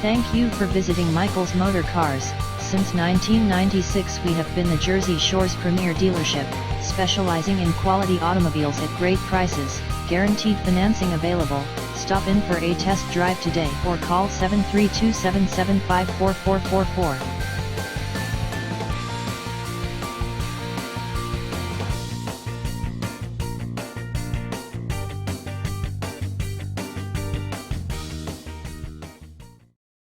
Thank you for visiting Michael's Motor Cars. Since 1996 we have been the Jersey Shore's premier dealership, specializing in quality automobiles at great prices, guaranteed financing available. Stop in for a test drive today or call 732-775-4444.